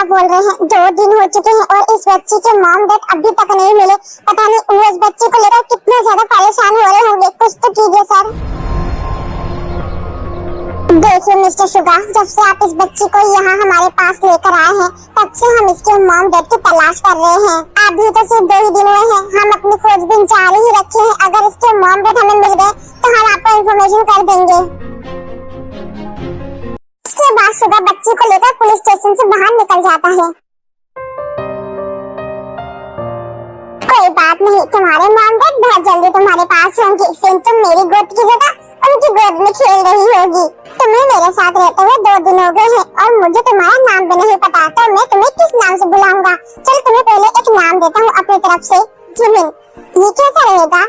क्या बोल रहे हैं, 2 दिन हो चुके हैं और इस बच्ची के मॉम डैड अभी तक नहीं मिले। पता नहीं वो इस बच्ची को लेकर कितने ज्यादा परेशान हो रहे होंगे। कुछ तो कीजिए सर। देखिए मिस्टर शुगा, जब से आप इस बच्ची को यहाँ हमारे पास लेकर आए हैं तब से हम इसके मॉम डैड की तलाश कर रहे हैं। अभी तो सिर्फ 2 ही दिन हुए हैं, हम अपनी खोजबीन जारी ही रखे हैं। अगर इसके मॉम डैड हमें मिल गए तो हम आपको इन्फॉर्मेशन कर देंगे। इसके बाद शुगा बच्ची को लेकर पुलिस स्टेशन से बाहर निकल जाता है। कोई बात नहीं, तुम्हारे मॉम डैड बहुत जल्दी तुम्हारे पास होंगे। फिर तुम मेरी गोद की जगह उनकी गोद में खेल रही होगी। तुम्हें मेरे साथ रहते हुए 2 दिन हो गए हैं और मुझे तुम्हारा नाम भी नहीं पता, तो मैं तुम्हें किस नाम से बुलाऊंगा? चल तुम्हें पहले एक नाम देता हूँ अपनी तरफ से, जिमिन। ये कैसा रहेगा?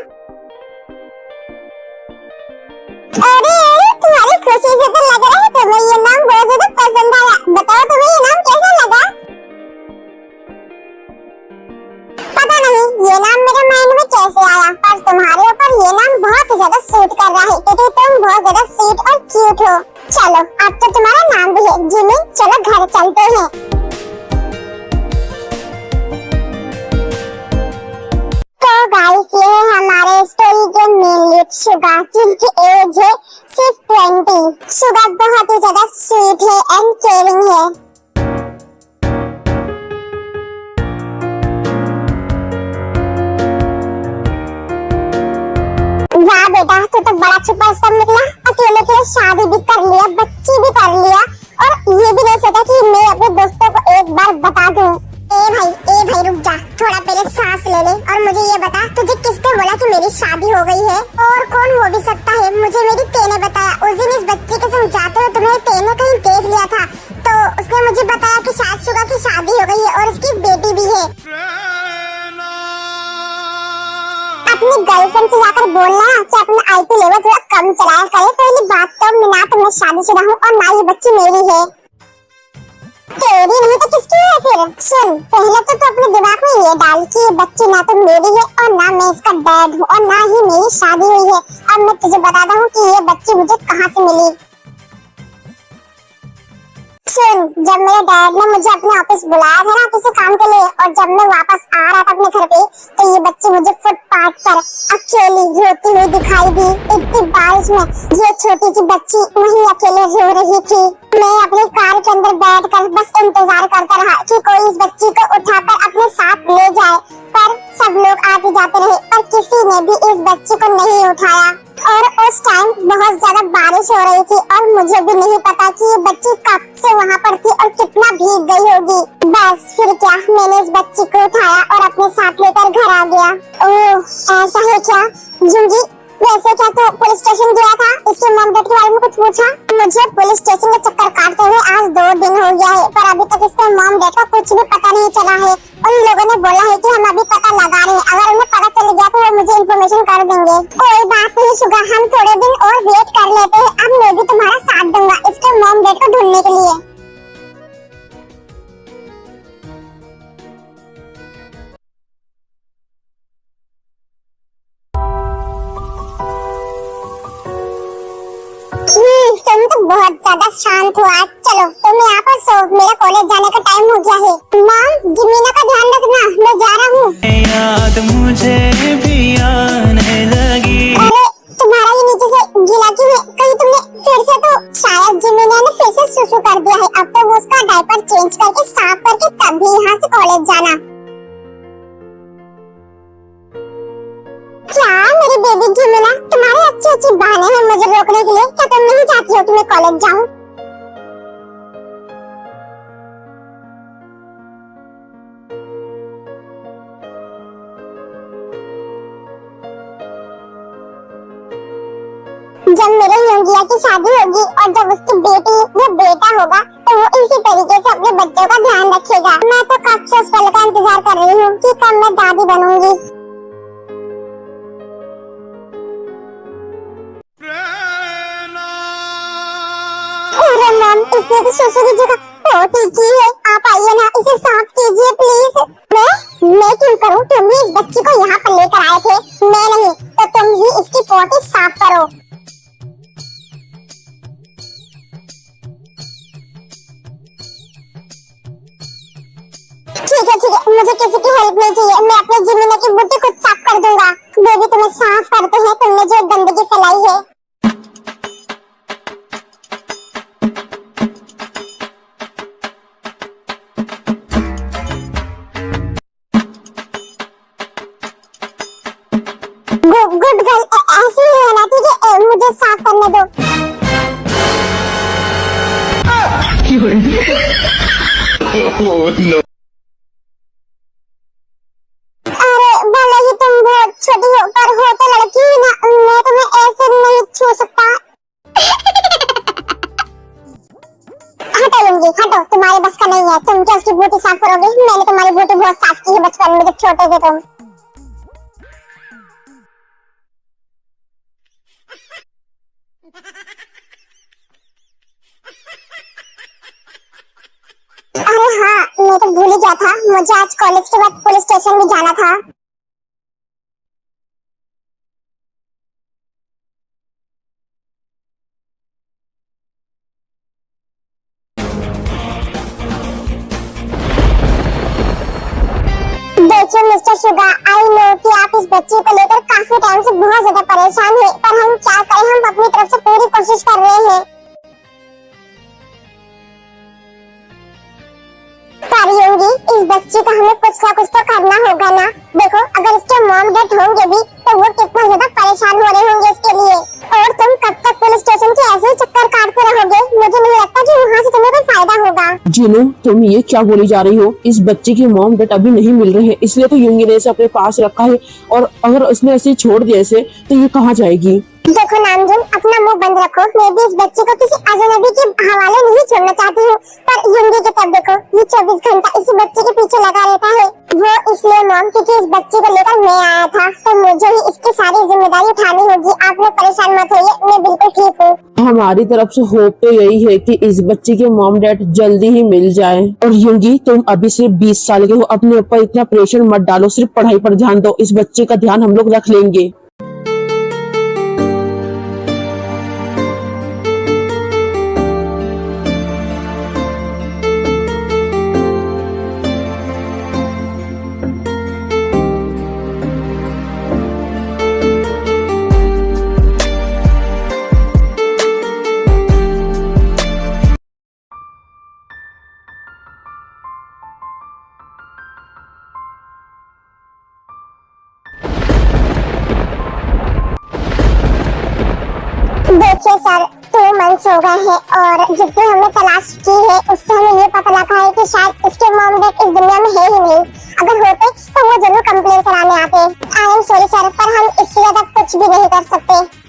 अरे तुम्हारी खुशी से तो लग रहा है तुम्हें ये नाम बहुत ज्यादा पसंद आया। बताओ तुम्हें ये नाम कैसा लगा? पता नहीं ये नाम मेरे माइंड में कैसे आया, पर तुम्हारे ऊपर ये नाम बहुत ही ज्यादा सूट कर रहा है क्योंकि तुम बहुत ज्यादा स्वीट और क्यूट हो। चलो अब तो तुम्हारा नाम भी है जिमिन। चलो घर चलते हैं। तो गाइस ये है हमारे स्टोरी के मेन लीड शुगा, जिनकी एज है सिर्फ 20। शुगा बहुत ही ज्यादा स्वीट है एंड केयरिंग है। वाह बेटा, तू तो बड़ा सुपरस्टार निकला। अकेले के शादी भी कर लिया, बच्ची भी कर लिया और ये भी नहीं सोचा कि मैं अपने दोस्तों को एक बार बता दूं। ए भाई रुक जा, थोड़ा पहले सांस ले ले और मुझे ये बता, तुझे किसने बोला कि मेरी शादी हो गई है? और कौन हो भी सकता है? मुझे मेरी ते ने बताया। उस दिन इस बच्चे के संग जाते हुए तुम्हें ते ने कहीं देख लिया था, तो उसने मुझे बताया कि शायद शुगा की शादी हो गई है और उसकी बेटी भी है। अपनी गर्लफ्रेंड से जाकर बोलना कि अपना आईपी लेवल थोड़ा कम चलाया करे। पहली बात तो ना तो मैं शादीशुदा हूँ और ना ये बच्ची मेरी है। तेरी नहीं तो किसकी है फिर? सुन, पहले तो अपने दिमाग में ये डाल कि ये बच्ची ना तो मेरी है और ना मैं इसका डैड हूँ और ना ही मेरी शादी हुई है। अब मैं तुझे बताता हूँ कि ये बच्ची मुझे कहाँ से मिली। सुन, जब मेरे डैड ने मुझे अपने ऑफिस बुलाया था ना किसी काम के लिए, और जब मैं वापस आ रहा था अपने घर पे, तो ये बच्ची मुझे फुटपाथ पर अकेली रोती हुई दिखाई दी। इतनी बारिश में ये छोटी सी बच्ची वहीं अकेले रो रही थी। मैं अपनी कार के अंदर बैठकर बस इंतजार करता रहा कि कोई इस बच्ची को उठाकर अपने साथ ले जाए, पर सब लोग आते जाते रहे पर किसी ने भी इस बच्ची को नहीं उठाया। और उस टाइम बहुत ज्यादा बारिश हो रही थी और मुझे भी नहीं पता कि ये बच्ची कब से वहाँ पर थी और कितना भीग गई होगी। बस फिर क्या, मैंने इस बच्ची को उठाया और अपने साथ लेकर घर आ गया। ओह ऐसा है क्या? जूंगी वैसे क्या तो पुलिस स्टेशन गया था, इसके मॉम डैड के बारे में कुछ पूछा? मुझे पुलिस स्टेशन के चक्कर काटते हुए आज 2 दिन हो गया है, पर अभी तक इसके मॉम डैड का कुछ भी पता नहीं चला है। उन लोगों ने बोला है कि हम अभी पता लगा रहे हैं, अगर उन्हें पता चल गया तो वो मुझे इन्फॉर्मेशन कर देंगे। कोई बात नहीं शुगा, हम थोड़े दिन और वेट कर लेते हैं। अब मैं भी तुम्हारा साथ दूंगा इसके मॉम डैड को ढूंढने के लिए। तुम तो बहुत ज्यादा शांत हो आज। चलो तुम यहाँ पर सो, मेरा कॉलेज जाने का टाइम हो गया है। मॉम, जिमीना का ध्यान रखना, मैं जा रहा हूँ। याद मुझे भी आने लगी। अरे तुम्हारा ये नीचे से गीला क्यों है? कहीं तुमने फिर से तो शायद जिमीना ने फिर से सुसु कर दिया है। अब तो वो उसका डायपर चेंज करके साफ करके तभी यहाँ से कॉलेज जाना। क्या मेरी बेबी जिमीना, तुम्हारे अच्छे बहाने हैं मुझे रोकने के लिए। क्या तुम नहीं चाहती हो कि मैं कॉलेज जाऊँ? जब मेरे योगिया की शादी होगी और जब उसकी बेटी वो बेटा होगा तो वो इसी तरीके से अपने बच्चों का ध्यान रखेगा। मैं तो कब से उस पल का इंतजार कर रही हूँ कि कब मैं दादी बनूंगी। इसने तो सुसु की जगह पोटी की है। आप आइए ना, इसे साफ कीजिए प्लीज। मैं क्यों करूं? तुम भी इस बच्ची को यहाँ पर लेकर आए थे, मैं नहीं। तो तुम ही इसकी पोटी साफ करो। मुझे किसी की हेल्प नहीं चाहिए, मैं अपनी जमीन की बूटी खुद साफ कर दूंगा। बेबी तुम्हें साफ करते हैं, तुमने जो गंदगी फैलाई है। गुड गर्ल, ऐसी ही रहना, ठीक है? मुझे साफ करने दो। अरे भले ही तुम बहुत छोटी हो, पर हो तो लड़की ही ना, मैं तुम्हें ऐसे नहीं छू सकता। हटो लूंगी, हटो, तुम्हारे बस का नहीं है। तुम क्या उसकी बूटी साफ करोगे? मैंने तुम्हारी बूटी बहुत साफ की है बचपन में, जब छोटे थे तुम। अरे हाँ, मैं तो भूल ही गया था, मुझे आज कॉलेज के बाद पुलिस स्टेशन भी जाना था। देखिए मिस्टर शुगा, आई नो कि आप इस बच्ची को लेकर काफी टाइम से बहुत ज्यादा परेशान हैं, पर हम क्या करें, हम अपनी तरफ से पूरी कोशिश कर रहे हैं। पर योगी, इस बच्ची का हमें कुछ ना कुछ तो करना होगा ना। देखो, अगर इसके मॉम डैड होंगे भी तो वो कितना ज्यादा परेशान हो रहे होंगे इसके लिए। और तुम कब तक पुलिस स्टेशन के ऐसे ही चक्कर काटते रहोगे? मुझे नहीं लगता कि वहाँ से तुम्हें कोई फायदा होगा। जिनू, तुम ये क्या बोली जा रही हो? इस बच्चे की मॉम डैड अभी नहीं मिल रहे हैं, इसलिए तो युंगी ने इसे अपने पास रखा है। और अगर उसने ऐसे छोड़ दिया इसे, तो ये कहाँ जाएगी? देखो नामजुन, अपना मुंह बंद रखो। मैं भी इस बच्चे को किसी अजनबी के हवाले नहीं छोड़ना चाहती हूँ, पर युंगी की तब देखो, ये 24 घंटा इसी बच्चे के पीछे लगा रहता है। वो इसलिए मॉम, क्योंकि इस बच्चे को लेकर मैं आया था, तो मुझे ही इसकी सारी जिम्मेदारी उठानी होगी। आप लोग परेशान मत होइए, मैं बिल्कुल ठीक हूँ। हमारी तरफ से होप तो यही है कि इस बच्चे के मॉम डैड जल्दी ही मिल जाए। और युंगी, तुम अभी सिर्फ 20 साल के हो, अपने ऊपर इतना प्रेशर मत डालो, सिर्फ पढ़ाई पर ध्यान दो। इस बच्चे का ध्यान हम लोग रख लेंगे। देखिए सर, 2 मंथ्स हो गए हैं और जितनी हमने तलाश की है उससे हमें ये पता लगा है कि शायद इसके मॉम डैड इस दुनिया में है ही नहीं। अगर होते तो वो जरूर कंप्लेन कराने आते। आई एम सॉरी सर, पर हम इससे ज्यादा कुछ भी नहीं कर सकते।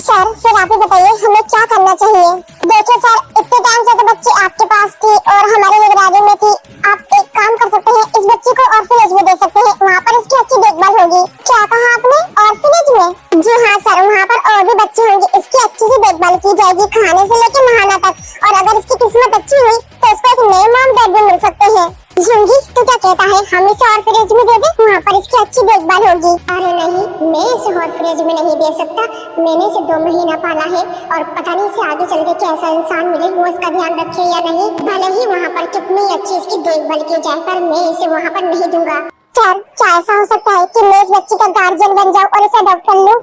सर, फिर आप ही बताइए हमें क्या करना चाहिए? देखिए सर, इतने टाइम से तो बच्ची आपके पास थी और हमारे निगरानी में थी। आप एक काम कर सकते हैं, इस बच्ची को ऑर्फनेज में दे सकते हैं, वहाँ पर इसकी अच्छी देखभाल होगी। क्या कहा आपने? ऑर्फनेज में? जी हाँ सर, वहाँ पर और भी बच्चे होंगे, इसकी अच्छी से देखभाल की जाएगी, खाने से लेकर नहाना तक। और अगर इसकी किस्मत अच्छी हुई तो इसको एक नए मॉम डैड भी मिल सकते हैं। युंगी, तू क्या कहता है, हम इसे ऑर्फनेज में दे दें? वहाँ पर इसकी अच्छी देखभाल होगी। अरे नहीं, मैं इसे ऑर्फनेज में नहीं दे सकता। मैंने इसे 2 महीना पाला है और पता नहीं इसे आगे चल के कैसा इंसान मिले, वो इसका ध्यान रखे या नहीं। भले ही वहाँ पर कितनी अच्छी इसकी देखभाल की जाए, पर मैं इसे वहाँ पर नहीं दूंगा। सर, क्या ऐसा हो सकता है कि मैं इस बच्ची का गार्जियन बन जाऊँ और इसे अडॉप्ट कर लूँ?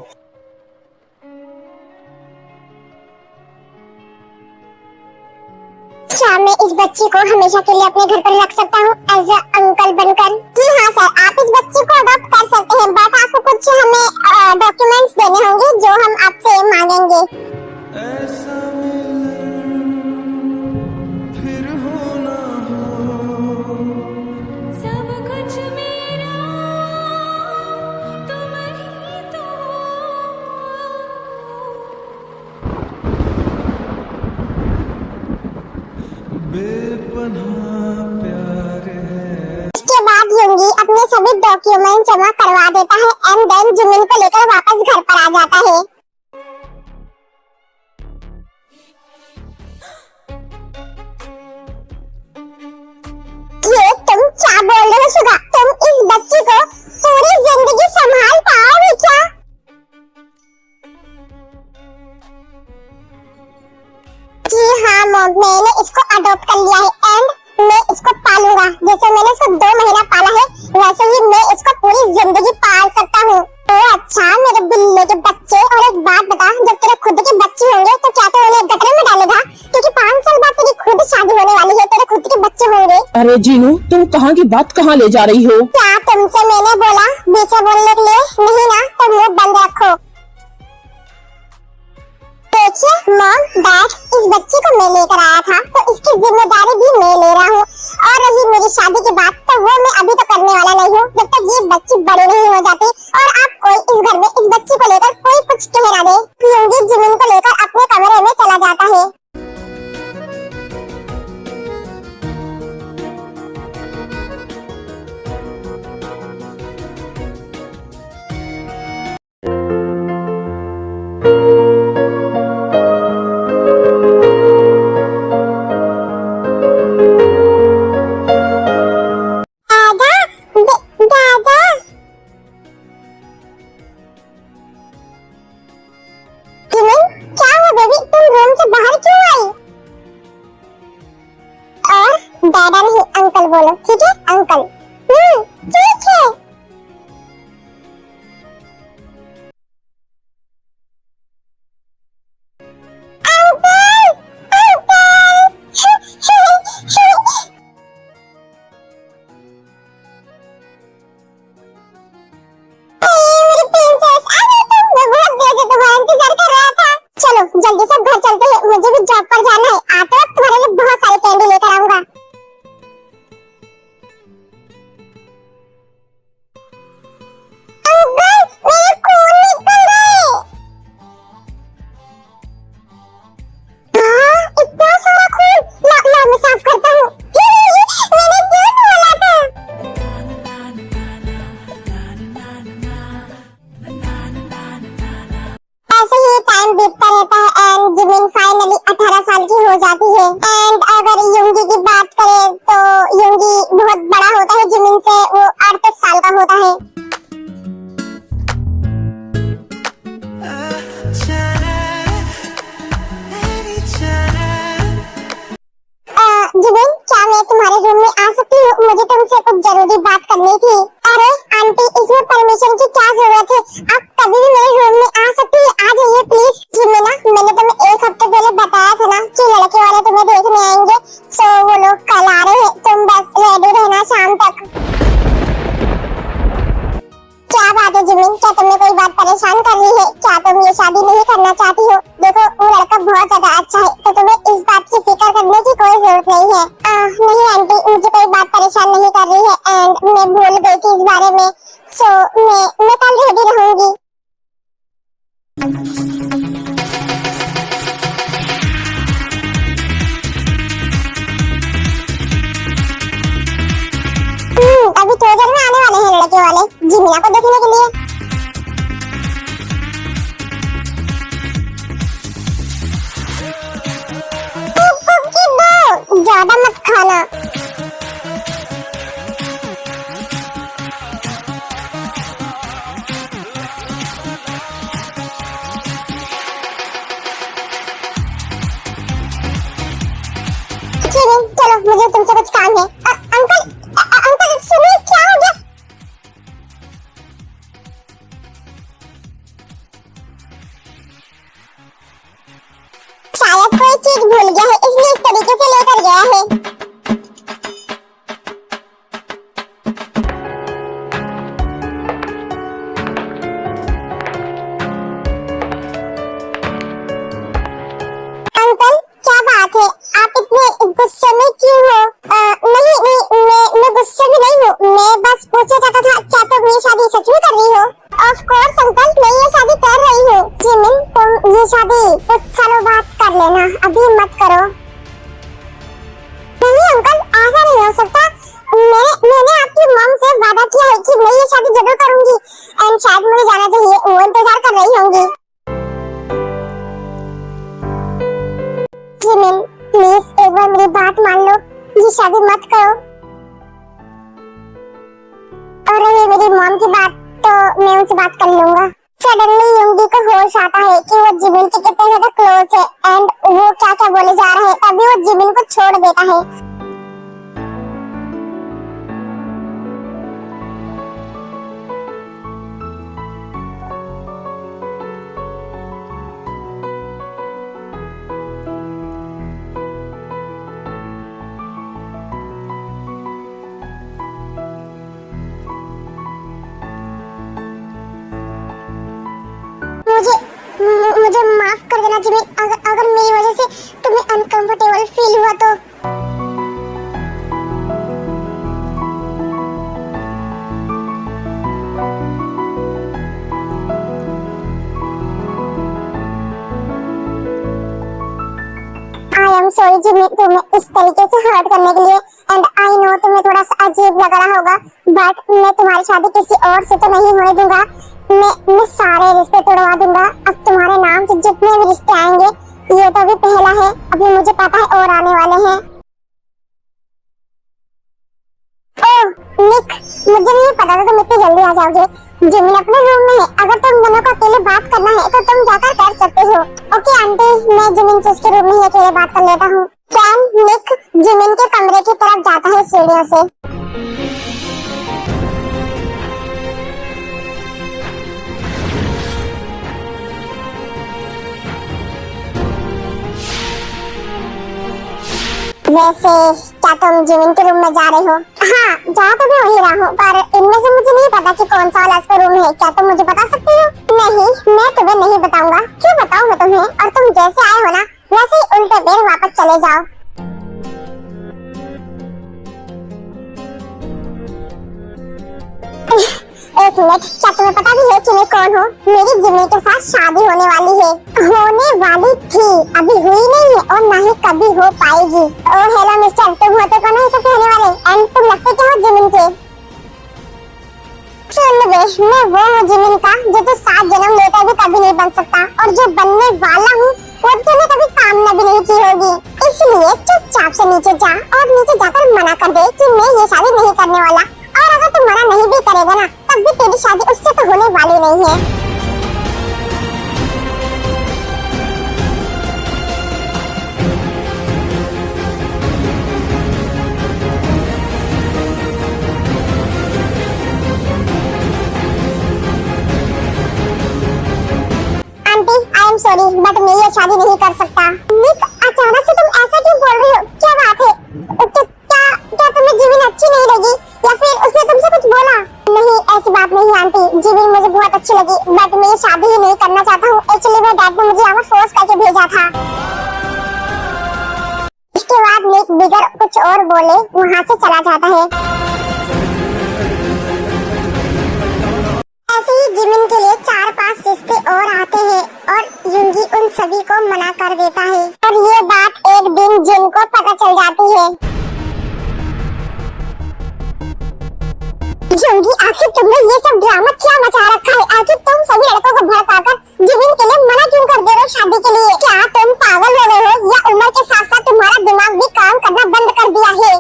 क्या मैं इस बच्ची को हमेशा के लिए अपने घर पर रख सकता हूँ एज अ अंकल बनकर? जी हाँ सर, आप इस बच्ची को अडॉप्ट कर सकते हैं, बट आपको कुछ हमें डॉक्यूमेंट्स देने होंगे जो हम आपसे मांगेंगे। ऐसा मिलन फिर हो ना हो, सब कुछ मेरा तुम ही तो बेपनाह प्यार है। इसके बाद युंगी अपने सभी डॉक्यूमेंट जमा करवा देता है एंड देन जमीन को लेकर वापस घर पर आ जाता है। ये तुम क्या बोल रहे हो शुगा? तुम इस बच्ची को पूरी जिंदगी संभाल पाओगे क्या? जी हाँ मॉम, मैंने इसको अडॉप्ट कर लिया है एंड मैं इसको पालूंगी। अरे जीनू, तुम कहाँ की बात कहाँ ले जा रही हो? क्या तुमसे मैंने बोला बीच में बोलने के लिए? नहीं ना, तो मुंह बंद रखो। देखिए मॉम डैड, इस बच्ची को मैं लेकर आया था तो इसकी जिम्मेदारी भी मैं ले रहा हूँ। और रही मेरी शादी की बात, तो वो मैं अभी तो करने वाला नहीं हूँ जब तक ये बच्ची बड़ी नहीं हो जाती और आप कोई इस घर में इस बच्ची को लेकर कोई कुछ कह ना दे। यूंगी जिमिन को लेकर अपने कमरे में चला जाता है। दादा जिमिन, क्या हुआ बेबी, तुम रूम से बाहर क्यों आई? और दादा नहीं अंकल बोलो, ठीक है अंकल। ठीक है। चलो जल्दी से घर चलते हैं, मुझे भी जॉब पर जाना है। आते वक्त तुम्हारे लिए बहुत सारे कैंडी लेकर आऊंगा। अंकल, मेरे खून निकल रहे। हाँ, इतना सारा खून। ला मैं साफ करता हूँ। मैंने झूठ बोला था। ऐसे ही टाइम बीतता रहता है एंड जिमिन फाइनली 18 साल की हो जाती है। एंड अगर यूंगी की बात करें तो यूंगी बहुत बड़ा होता है जिमिन से, वो 38 साल का होता है। जिमिन, क्या मैं तुम्हारे रूम में आ सकती हूँ? मुझे तुमसे कुछ जरूरी बात करनी थी। अरे आंटी, इसमें परमिशन की क्या जरूरत है? आप कभी भी मेरे रूम में आ सकती है, आ जाइए प्लीज। जिमिन, मैंने तुम्हें 1 हफ्ते पहले बताया था ना कि लड़के वाले तुम्हें देखने आएंगे, सो वो लोग कल आ रहे हैं। तुम बस रेडी रहना शाम तक। क्या बात है जिमिन, क्या तुम्हें कोई बात परेशान कर रही है? क्या तुम ये शादी नहीं करना चाहती हो? देखो वो लड़का बहुत ज्यादा अच्छा है, तो तुम्हें इस बात की फिक्र करने की कोई जरूरत नहीं है। नहीं आंटी, मुझे कोई बात परेशान नहीं कर रही है एंड मैं भूल गई थी इस बारे में, सो मैं कल रेडी रहूंगी। अभी थोड़ी देर में आने वाले हैं लड़के वाले जिमिना को देखने के लिए। ज्यादा मत खाना। चलो मुझे तुमसे कुछ काम है। अंकल अंकल सुनिए, क्या हो गया? शायद कोई चीज भूल गया है, इसलिए इस तरीके से लेकर गया है। अंकल क्या बात है, आप इतने गुस्से में क्यों हो? नहीं मैं गुस्से में नहीं हूँ, मैं बस पूछना चाहता था क्या तुम ये शादी सच में कर रही हो? ऑफ कोर्स अंकल, मैं ये शादी कर रही हूँ। जिमिन, तुम ये शादी कुछ सालों बाद कर लेना, अभी मत करो। नहीं अंकल, ऐसा नहीं हो सकता। मैंने आपकी मॉम से वादा किया है कि मैं ये शादी जरूर करूंगी एंड शायद मुझे जाना चाहिए, वो इंतजार कर रही होंगी। जिमिन प्लीज एक बार मेरी बात मान लो, ये शादी मत करो। और रही मेरी मॉम की बात, तो मैं उनसे बात कर लूंगा। सडनली यूंगी को होश आता है कि वो जिमिन के कितने ज्यादा क्लोज है एंड वो क्या क्या बोले जा रहे हैं, तभी वो जिमिन को छोड़ देता है। माफ कर देना जिमिन, अगर मेरी वजह से तुम्हें अनकंफर्टेबल फील हुआ तो। आई एम सॉरी जिमिन, तुम्हें इस तरीके से हर्ट करने के लिए। एंड आई नो तुम्हें थोड़ा सा अजीब लग रहा होगा, बट मैं तुम्हारी शादी किसी और से तो नहीं होने दूंगा। मैं सारे रिश्ते तोड़वा दूंगा। अब तुम्हारे नाम से जितने भी रिश्ते आएंगे, ये तो अभी पहला है, अभी मुझे पता है और आने वाले हैं। ओह निक, मुझे नहीं पता था तुम इतनी जल्दी आ जाओगे। जिमिन अपने रूम में है, अगर तुम दोनों को अकेले बात करना है तो तुम जाकर कर सकते हो। ओके आंटी, मैं जिमिन से उसके रूम में ही अकेले बात कर लेता हूँ। कैन निक जिमिन के कमरे की तरफ जाता है सीढ़ियों से। वैसे क्या तुम जिमिन के रूम में जा रहे हो? हाँ, जा तो मैं वही रहा हूँ, पर इनमें से मुझे नहीं पता कि कौन सा वाला उसका रूम है। क्या तुम मुझे बता सकती हो? नहीं, मैं तुम्हें नहीं बताऊंगा। क्यों बताऊँ मैं तुम्हें? और तुम जैसे आए हो ना, वैसे ही उल्टे पैर वापस चले जाओ। एक मिनट, क्या तुम्हें पता भी है कि मैं कौन हूँ? मेरी जिमिन के साथ शादी होने वाली है। होने वाली थी, अभी हुई नहीं है और ना ही कभी हो पाएगी। ओह हेलो मिस्टर, तुम होते कौन हो ये सब कहने वाले? एंड तुम लगते क्या हो जिमिन के? सुन बे, मैं वो हूँ जिमिन का जो तू 7 जन्म लेकर भी कभी नहीं बन सकता, और जो बनने वाला हूँ वो तूने कभी कामना भी नहीं की होगी। इसलिए चुपचाप से नीचे जा और नीचे जाकर मना कर दे कि मैं ये शादी नहीं करने वाला। और अगर तू मना नहीं भी करेगा ना, तब भी तेरी शादी उससे तो होने वाली नहीं है। Aunty, I am sorry, but मैं ये शादी नहीं कर सकता। निक, अचानक से तुम ऐसा क्यों बोल रही हो? क्या बात है? क्या तुम्हें जिमिन अच्छी नहीं लगी, या फिर उसने तुमसे कुछ बोला? नहीं, ऐसी बात नहीं आंटी, जिमिन मुझे बहुत अच्छी लगी, बट मैं ये शादी ही नहीं करना चाहता हूँ। एक्चुअली मेरे डैड ने मुझे यहाँ फोर्स करके भेजा था। इसके बाद निक बिगर कुछ और बोले वहाँ से चला जाता है। ऐसे ही जिमिन के लिए 4-5 रिश्ते और आते हैं और युंगी उन सभी को मना कर देता है। और ये बात एक दिन जिन को पता चल जाती है। युंगी, आखिर तुमने ये सब ड्रामा क्या मचा रखा है? आखिर तुम सभी लड़कों को भड़काकर जिमिन के लिए मना क्यों कर दे रहे हो शादी के लिए? क्या तुम पागल हो गए हो, या उम्र के साथ साथ तुम्हारा दिमाग भी काम करना बंद कर दिया है?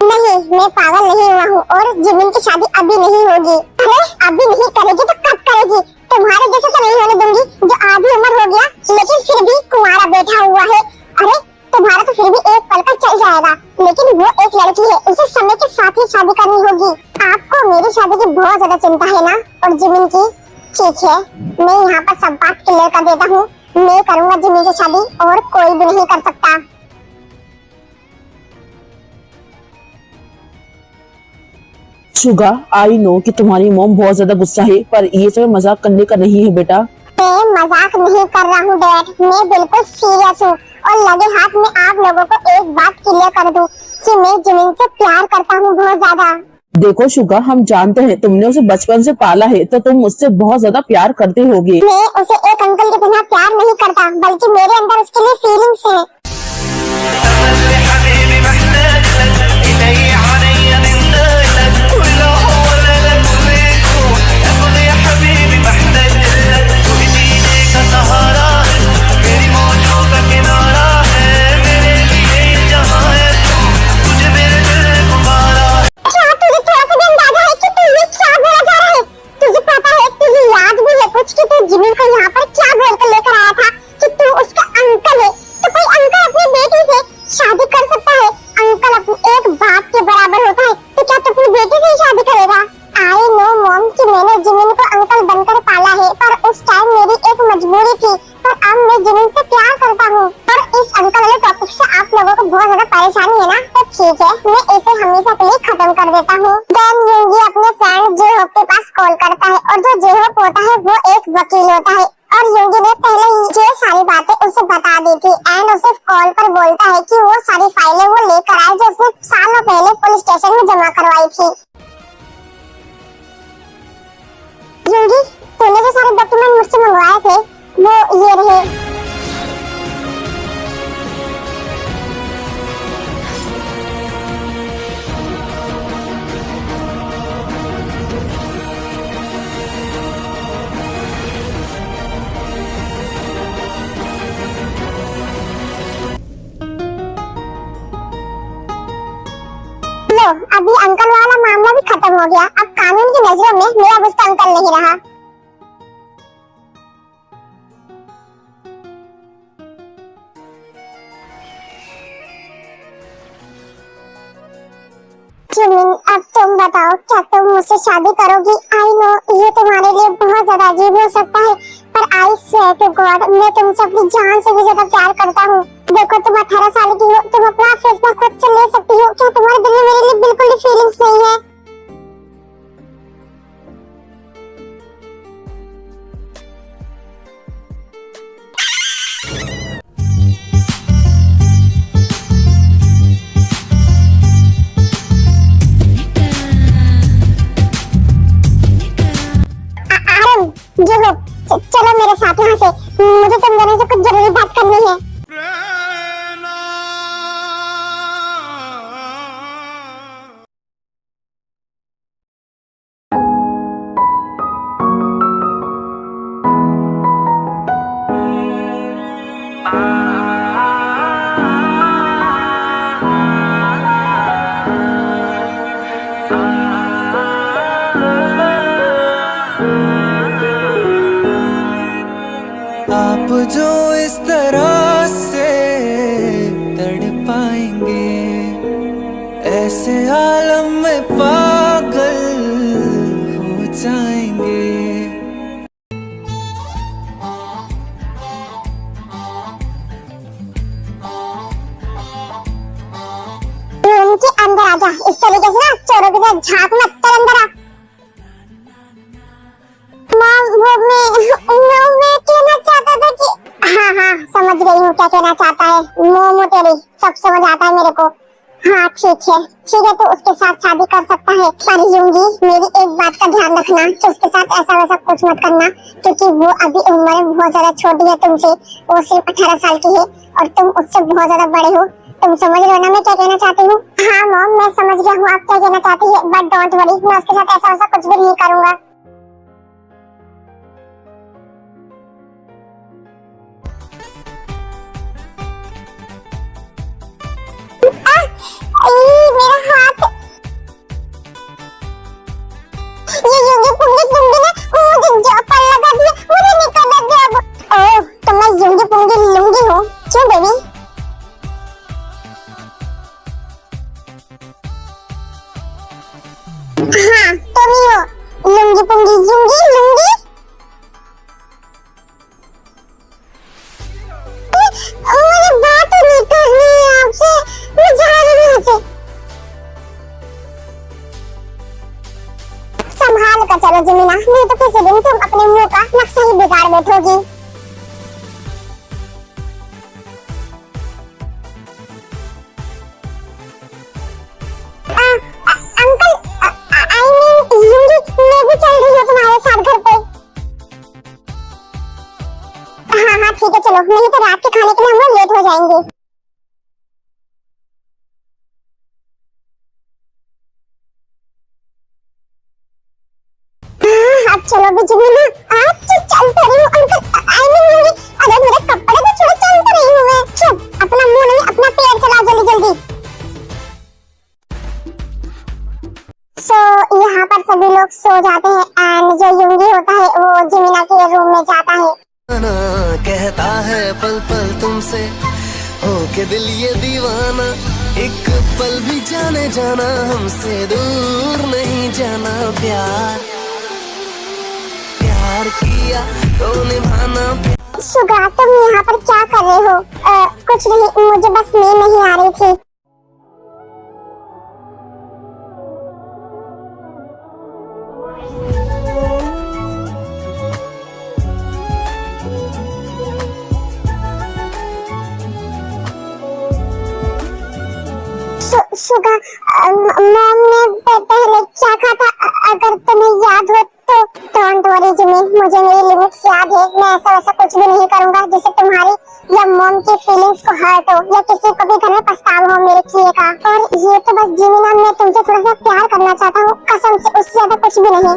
नहीं, मैं पागल नहीं हुआ हूँ और जिमिन की शादी अभी नहीं होगी। अरे अभी नहीं करेगी तो कब करेगी? तुम्हारे जैसे तो नहीं होने दूंगी जो आधी उम्र हो गया लेकिन फिर भी कुंवारा बैठा हुआ है। अरे तुम्हारा तो फिर भी एक पल का चल जाएगा, लेकिन वो एक लड़की है, उसे समय के साथ ही शादी करनी होगी। आपको मेरी शादी की बहुत ज्यादा चिंता है ना, और जिमिन की? ठीक है, मैं यहाँ पर सब बात क्लियर कर देता हूँ। मैं करूँगा जिमिन से शादी और कोई भी नहीं कर सकता। शुगा, आई नो कि तुम्हारी मॉम बहुत ज्यादा गुस्सा है, पर ये सब मजाक करने का नहीं है बेटा। मैं मजाक नहीं कर रहा हूँ डैड, मैं बिल्कुल सीरियस हूँ। और लगे हाथ में आप लोगों को एक बात क्लियर कर दूं कि मैं जिमिन से प्यार करता हूँ बहुत ज्यादा। देखो शुगा, हम जानते हैं तुमने उसे बचपन से पाला है, तो तुम उससे बहुत ज्यादा प्यार करते होगे। मैं उसे एक अंकल की तरह प्यार नहीं करता, बल्कि मेरे अंदर उसके लिए फीलिंग्स है। जिमिन को यहाँ पर क्या बोलकर लेकर आया था कि तू उसका अंकल है? तो कोई अंकल अपनी बेटी से शादी कर सकता है? अंकल अपने एक बाप के बराबर होता है, तो क्या तू अपनी बेटी से ही शादी करेगा? आई नो मॉम कि मैंने जिमिन को अंकल बनकर पाला है, पर उस टाइम मेरी एक मजबूरी थी, पर अब मैं जिमिन से प्यार करता हूँ। और इस अंकल वाले टॉपिक से आप लोगों को बहुत ज्यादा परेशानी है ना, तो ठीक है, मैं इसे हमेशा के लिए खत्म कर देता हूँ। देन युंगी अपने फ्रेंड जे होप के पास कॉल करता है और जो जेहोप होता है वो एक वकील होता है और युंगी ने पहले ही ये सारी बातें उसे बता दी थी एंड उसे कॉल पर बोलता है कि वो सारी फाइलें वो लेकर आए जो उसने सालों पहले पुलिस स्टेशन में जमा करवाई थी। युंगी, तूने जो सारे डॉक्यूमेंट मुझसे मंगवाए थे वो ये रहे। लो, अभी अंकल वाला मामला भी खत्म हो गया। अब कानून की नजरों में मेरा गुस्सा अंकल नहीं रहा। जिमिन, अब तुम बताओ, क्या तुम मुझसे शादी करोगी? आई नो ये तुम्हारे लिए बहुत ज्यादा अजीब हो सकता है, पर आई स्वेयर टू गॉड मैं तुमसे अपनी जान से भी ज्यादा प्यार करता हूँ। देखो, तुम 18 साल की हो, तुम अपना फैसला खुद से ले सकती हो। क्या तुम्हारे दिल में मेरे लिए बिल्कुल भी फीलिंग्स नहीं है? जो हो, चलो मेरे साथ यहाँ से। मुझे तुम दोनों से कुछ जरूरी बात करनी है। आप जो इस तरह से तड़पाएंगे, ऐसे आलम में पागल हो जाएंगे। रूम के अंदर आजा। इस तरीके से ना चोरों की तरह झांक मत, चल अंदर आ। मैं कहना चाहता था कि हाँ समझ गई हूँ क्या कहना चाहता है। मोमो तेरी सब समझ आता है मेरे को। हाँ ठीक है तो उसके साथ शादी कर सकता है, पर यूंगी मेरी एक बात का ध्यान रखना कि उसके साथ ऐसा वैसा कुछ मत करना, क्योंकि वो अभी उम्र में बहुत ज्यादा छोटी है तुमसे। वो सिर्फ 18 साल की है और तुम उससे बहुत ज्यादा बड़े हो। तुम समझ रहे हो ना मैं क्या कहना चाहती हूँ? हाँ मॉम, मैं समझ गया हूँ आप क्या कहना चाहती है, बट डोंट वरी, मैं उसके साथ ऐसा वैसा कुछ भी नहीं करूँगा। मेरा हाथ, ये युंगी पुंगी लूंगी ना, मुझे जो पर लगा दिया, मुझे निकल दे अब। ओह, तो मैं युंगी पुंगी लूंगी हूँ? क्यों बेबी? हाँ तुम ही हो, लूंगी पुंगी युंगी लूंगी। मुझे बात नहीं करनी है आपसे, मैं जा रही हूँ यहाँ से। संभाल कर चलो जमीना, नहीं तो किसी दिन तुम अपने मुंह का नक्शा ही बिगाड़ बैठोगी। अंकल, आई मीन युंगी, मैं भी चल रही हूँ तुम्हारे साथ घर पे। हाँ ठीक है चलो, नहीं तो रात के खाने के लिए हम लोग लेट हो जाएंगे। अब चलो भी जमीना, आज चल तो रही हूँ अंकल, आई मीन युंगी। अरे मेरे कपड़े तो छोड़, चल तो रही हूँ मैं। चुप, अपना मुंह नहीं अपना पैर चलाओ जल्दी जल्दी। सो यहाँ पर सभी लोग सो जाते हैं एंड जो युंगी होता है वो जमीना के रूम में जाता है। कहता है पल पल तुमसे होके दिल ये दीवाना, एक पल भी जाने जाना हमसे दूर नहीं जाना। प्यार किया तो निभाना। सुगा, तुम यहाँ पर क्या कर रहे हो? कुछ नहीं, मुझे बस नींद नहीं आ रही थी। शुगा, मॉम ने पहले क्या कहा था अगर तुम्हें याद हो तो? डोंट वरी जिमी, मुझे मेरी लिमिट्स याद है। मैं ऐसा वैसा कुछ भी नहीं करूंगा जिससे तुम्हारी या मॉम की फीलिंग्स को हर्ट हो या किसी को भी घर में पछतावा हो मेरे किए का। और ये तो बस जिमी ना, मैं तुमसे थोड़ा सा प्यार करना चाहता हूँ, कसम से, उससे ज्यादा कुछ भी नहीं।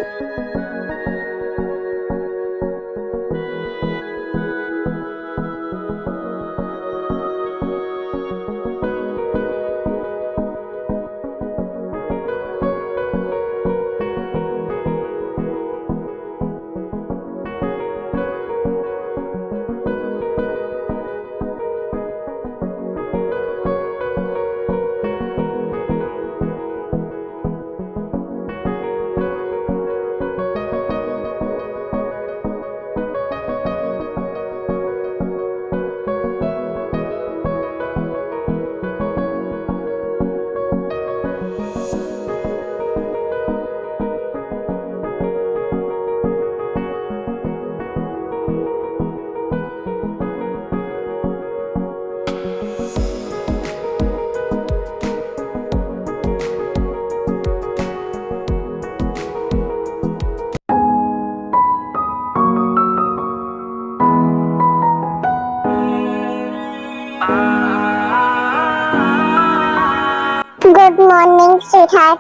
Good morning sweetheart.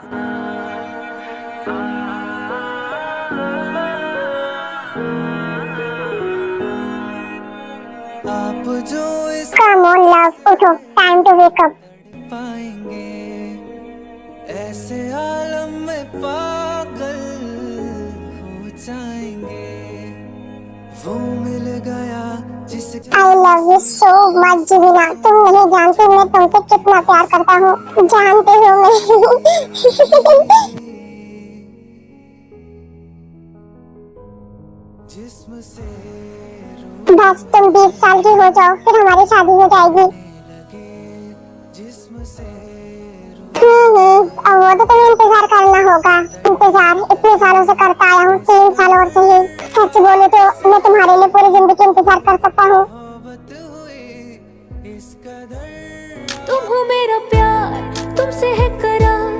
आप जो इस कम ऑन लव, उठो, टाइम टू वेक अप। पाएंगे ऐसे आलम में पागल हो जाएंगे। वो मिल गया जिसके I love you so much Jeevina, तुम नहीं जानती मैं तुमसे कितना प्यार करता हूँ, जानते हो मैं। जिस्म से बस तुम 20 साल की हो जाओ फिर हमारी शादी हो जाएगी। लगे, जिस्म से अब वो तो तुम्हें इंतजार करना होगा। इंतजार इतने सालों से करता आया हूँ, 3 साल और सही। सच बोलूं तो मैं तुम्हारे लिए पूरी जिंदगी इंतजार कर सकता हूँ। मोहब्बत हुई इस कदर। तुम हो मेरा प्यार, तुमसे है करार,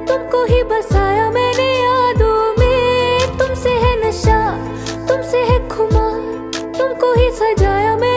तुमको ही बसाया मैंने यादों में। तुमसे है नशा, तुमसे है खुमार, तुमको ही सजाया मैं